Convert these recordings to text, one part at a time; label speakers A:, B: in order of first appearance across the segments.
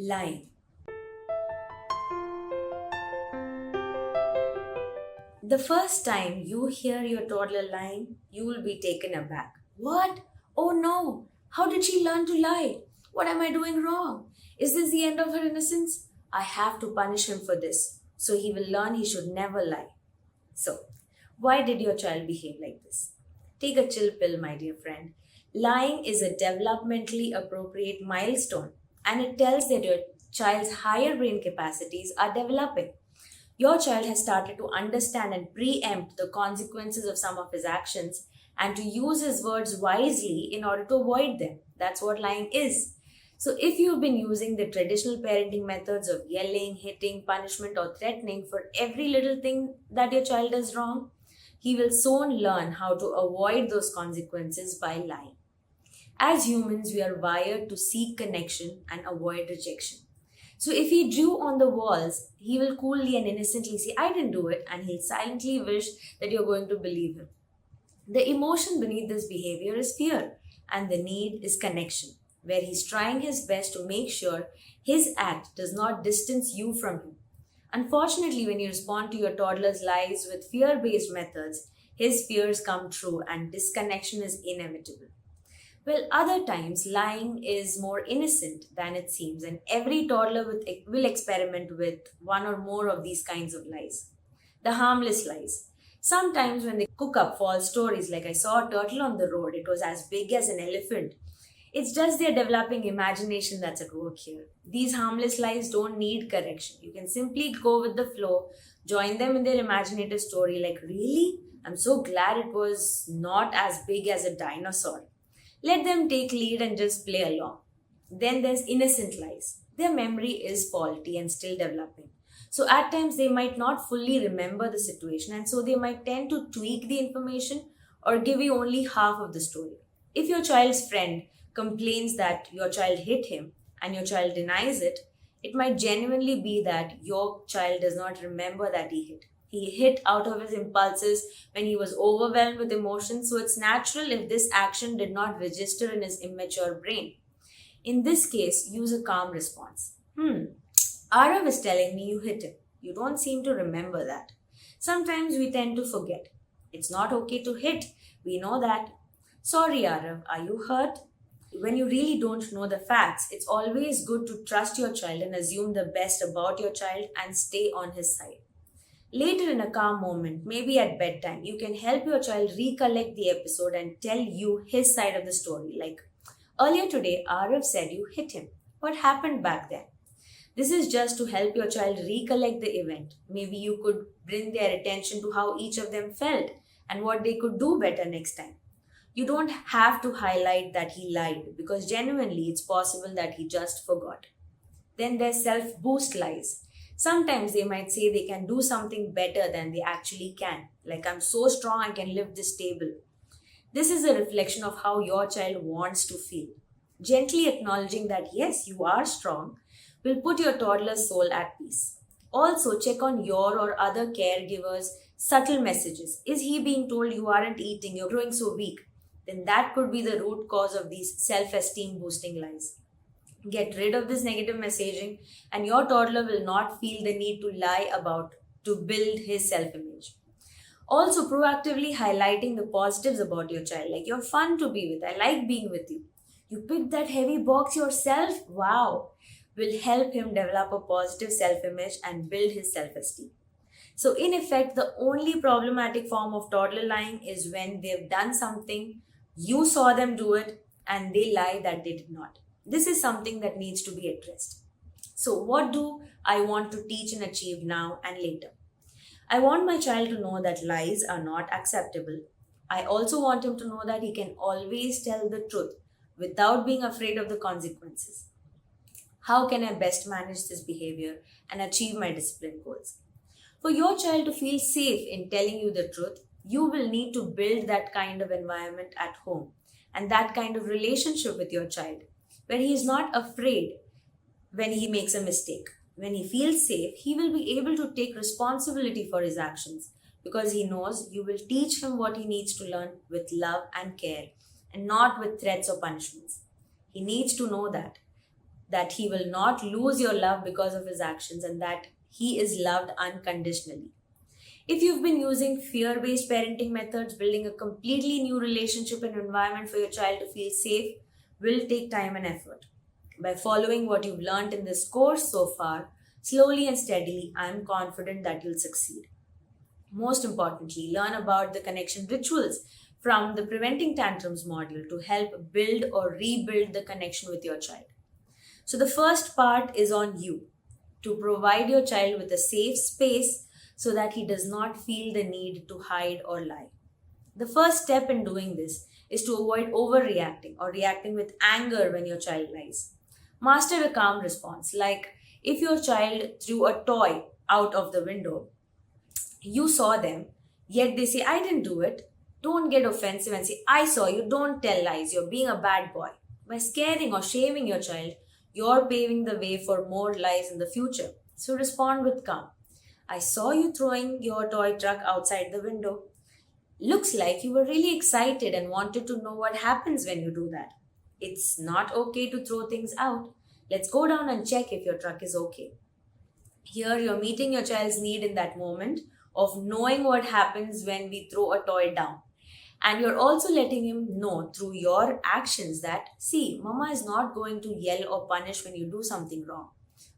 A: Lying. The first time you hear your toddler lying, you will be taken aback. What? Oh no! How did she learn to lie? What am I doing wrong? Is this the end of her innocence? I have to punish him for this, so he will learn he should never lie. So, why did your child behave like this? Take a chill pill, my dear friend. Lying is a developmentally appropriate milestone, and it tells that your child's higher brain capacities are developing. Your child has started to understand and preempt the consequences of some of his actions and to use his words wisely in order to avoid them. That's what lying is. So, if you've been using the traditional parenting methods of yelling, hitting, punishment, or threatening for every little thing that your child does wrong, he will soon learn how to avoid those consequences by lying. As humans, we are wired to seek connection and avoid rejection. So if he drew on the walls, he will coolly and innocently say, I didn't do it, and he'll silently wish that you're going to believe him. The emotion beneath this behavior is fear, and the need is connection, where he's trying his best to make sure his act does not distance you from him. Unfortunately, when you respond to your toddler's lies with fear based methods, his fears come true and disconnection is inevitable. Well, other times, lying is more innocent than it seems, and every toddler will experiment with one or more of these kinds of lies. The harmless lies. Sometimes, when they cook up false stories, like I saw a turtle on the road, it was as big as an elephant. It's just their developing imagination that's at work here. These harmless lies don't need correction. You can simply go with the flow, join them in their imaginative story, like, really? I'm so glad it was not as big as a dinosaur. Let them take lead and just play along. Then there's innocent lies. Their memory is faulty and still developing. So at times they might not fully remember the situation and so they might tend to tweak the information or give you only half of the story. If your child's friend complains that your child hit him and your child denies it, it might genuinely be that your child does not remember that he hit. He hit out of his impulses when he was overwhelmed with emotion, so it's natural if this action did not register in his immature brain. In this case, use a calm response. Arav is telling me you hit him. You don't seem to remember that. Sometimes we tend to forget. It's not okay to hit. We know that. Sorry, Arav, are you hurt? When you really don't know the facts, it's always good to trust your child and assume the best about your child and stay on his side. Later, in a calm moment, maybe at bedtime, you can help your child recollect the episode and tell you his side of the story. Like, earlier today, Arav said you hit him. What happened back then? This is just to help your child recollect the event. Maybe you could bring their attention to how each of them felt and what they could do better next time. You don't have to highlight that he lied because genuinely it's possible that he just forgot. Then there's self boost lies. Sometimes they might say they can do something better than they actually can. Like, I'm so strong, I can lift this table. This is a reflection of how your child wants to feel. Gently acknowledging that, yes, you are strong, will put your toddler's soul at peace. Also, check on your or other caregivers' subtle messages. Is he being told you aren't eating, you're growing so weak? Then that could be the root cause of these self esteem boosting lies. Get rid of this negative messaging, and your toddler will not feel the need to lie about to build his self image. Also, proactively highlighting the positives about your child, like you're fun to be with, I like being with you. You picked that heavy box yourself? Wow! Will help him develop a positive self image and build his self esteem. So, in effect, the only problematic form of toddler lying is when they've done something, you saw them do it, and they lie that they did not. This is something that needs to be addressed. So, what do I want to teach and achieve now and later? I want my child to know that lies are not acceptable. I also want him to know that he can always tell the truth without being afraid of the consequences. How can I best manage this behavior and achieve my discipline goals? For your child to feel safe in telling you the truth, you will need to build that kind of environment at home and that kind of relationship with your child where he is not afraid when he makes a mistake. When he feels safe, he will be able to take responsibility for his actions because he knows you will teach him what he needs to learn with love and care and not with threats or punishments. He needs to know that. that he will not lose your love because of his actions, and that he is loved unconditionally. If you've been using fear based parenting methods, building a completely new relationship and environment for your child to feel safe will take time and effort. By following what you've learned in this course so far, slowly and steadily, I am confident that you'll succeed. Most importantly, learn about the connection rituals from the Preventing Tantrums module to help build or rebuild the connection with your child. So, the first part is on you to provide your child with a safe space so that he does not feel the need to hide or lie. The first step in doing this is to avoid overreacting or reacting with anger when your child lies. Master a calm response, like if your child threw a toy out of the window, you saw them, yet they say, I didn't do it. Don't get offensive and say, I saw you. Don't tell lies. You're being a bad boy. By scaring or shaming your child, you're paving the way for more lies in the future. So respond with calm. I saw you throwing your toy truck outside the window. Looks like you were really excited and wanted to know what happens when you do that. It's not okay to throw things out. Let's go down and check if your truck is okay. Here, you're meeting your child's need in that moment of knowing what happens when we throw a toy down. And you're also letting him know through your actions that, see, mama is not going to yell or punish when you do something wrong.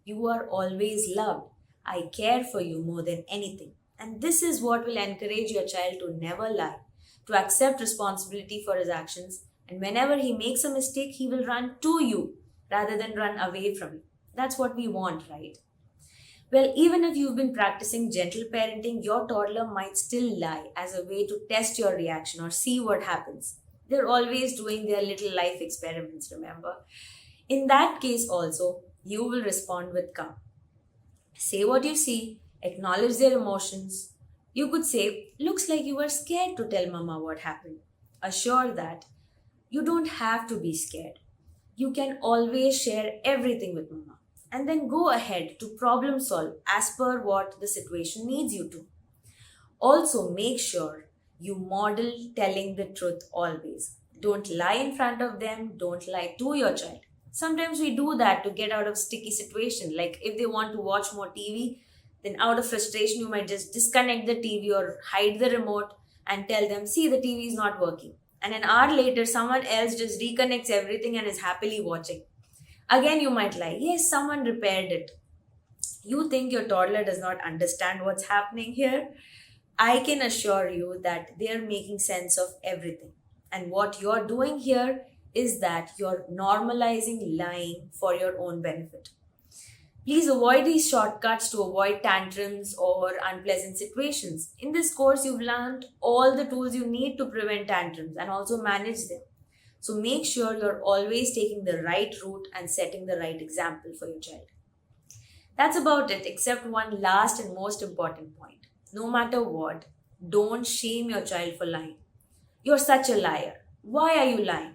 A: You are always loved. I care for you more than anything. And this is what will encourage your child to never lie, to accept responsibility for his actions. And whenever he makes a mistake, he will run to you rather than run away from you. That's what we want, right? Well, even if you've been practicing gentle parenting, your toddler might still lie as a way to test your reaction or see what happens. They're always doing their little life experiments, remember? In that case, also, you will respond with calm. Say what you see, acknowledge their emotions. You could say, looks like you were scared to tell mama what happened. Assure that you don't have to be scared. You can always share everything with mama and then go ahead to problem solve as per what the situation needs you to. Also, make sure you model telling the truth always. Don't lie in front of them, don't lie to your child. Sometimes we do that to get out of sticky situation. Like if they want to watch more TV, then out of frustration you might just disconnect the TV or hide the remote and tell them, see, the TV is not working. And an hour later, someone else just reconnects everything and is happily watching. Again, you might lie, yes, someone repaired it. You think your toddler does not understand what's happening here? I can assure you that they are making sense of everything. And what you're doing here is that you're normalizing lying for your own benefit. Please avoid these shortcuts to avoid tantrums or unpleasant situations. In this course, you've learned all the tools you need to prevent tantrums and also manage them. So make sure you're always taking the right route and setting the right example for your child. That's about it, except one last and most important point. No matter what, don't shame your child for lying. You're such a liar. Why are you lying?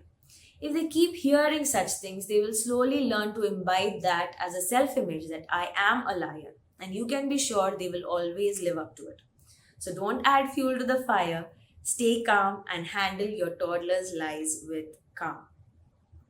A: If they keep hearing such things, they will slowly learn to imbibe that as a self image that I am a liar. And you can be sure they will always live up to it. So don't add fuel to the fire. Stay calm and handle your toddler's lies with calm.